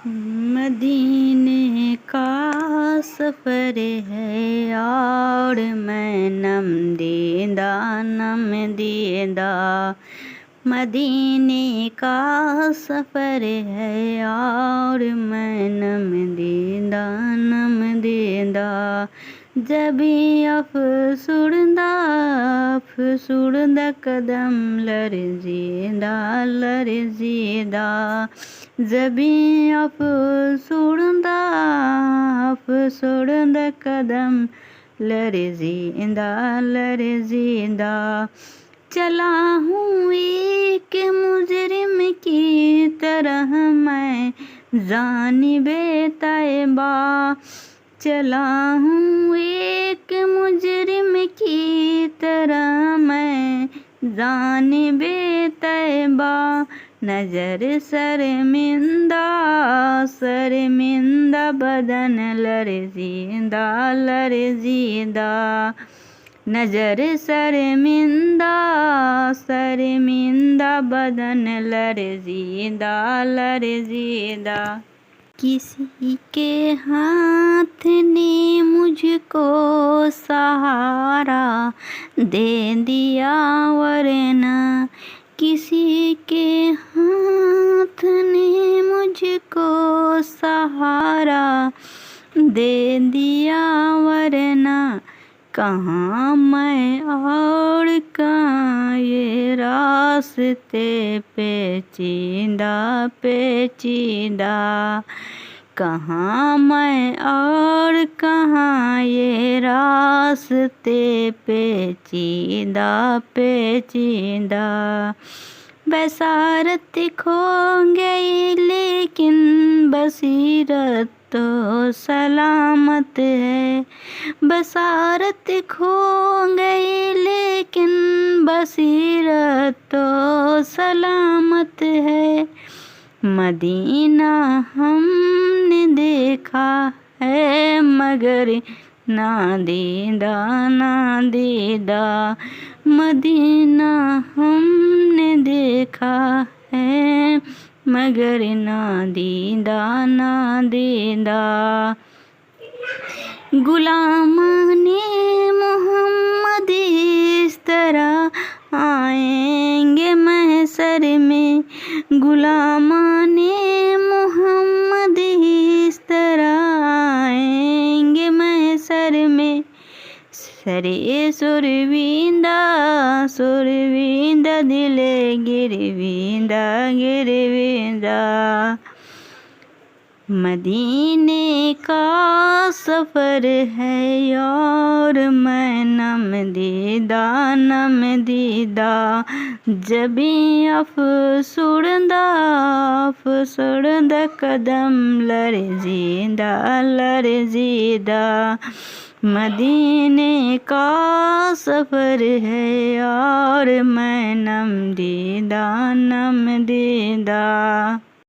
मदीने का सफ़र है और मैं नम दीदा मदीने का सफ़र है और मैं नम दीदा जबी अफसुरदा कदम लरज़ीदा जबी अफसुरदा कदम लरज़ीदा चला हूँ एक मुजरिम की तरह मैं जानिबे तैबा चला हूँ एक मुजरिम की तरह मैं जानिबे तैबा नजर शर्मिंदा बदन लरज़ीदा नजर शर्मिंदा बदन लरज़ीदा किसी के हाथ ने मुझको सहारा दे दिया वरना किसी के हाथ ने मुझको सहारा दे दिया वरना कहाँ मैं और कहाँ ये रास्ते पेचीदा कहाँ मैं और कहाँ ये रास्ते पेचीदा बसारत खो गई लेकिन बसीरत तो सलामत है बसारत खो गई लेकिन बसीरत तो सलामत है मदीना हमने देखा है मगर ना दीदा मदीना हमने देखा है मगर ना दीदा गुलामाने मोहम्मद इस तरह आएंगे महशर में गुलामाने मोहम्मद इस तरह आएंगे महशर में सरे सुरविंदा दिले गिरविंदा मदीने का सफ़र है और मैं नम दीदा जबी अफसुरदा कदम लरज़ीदा मदीने का सफ़र है और मैं नम दीदा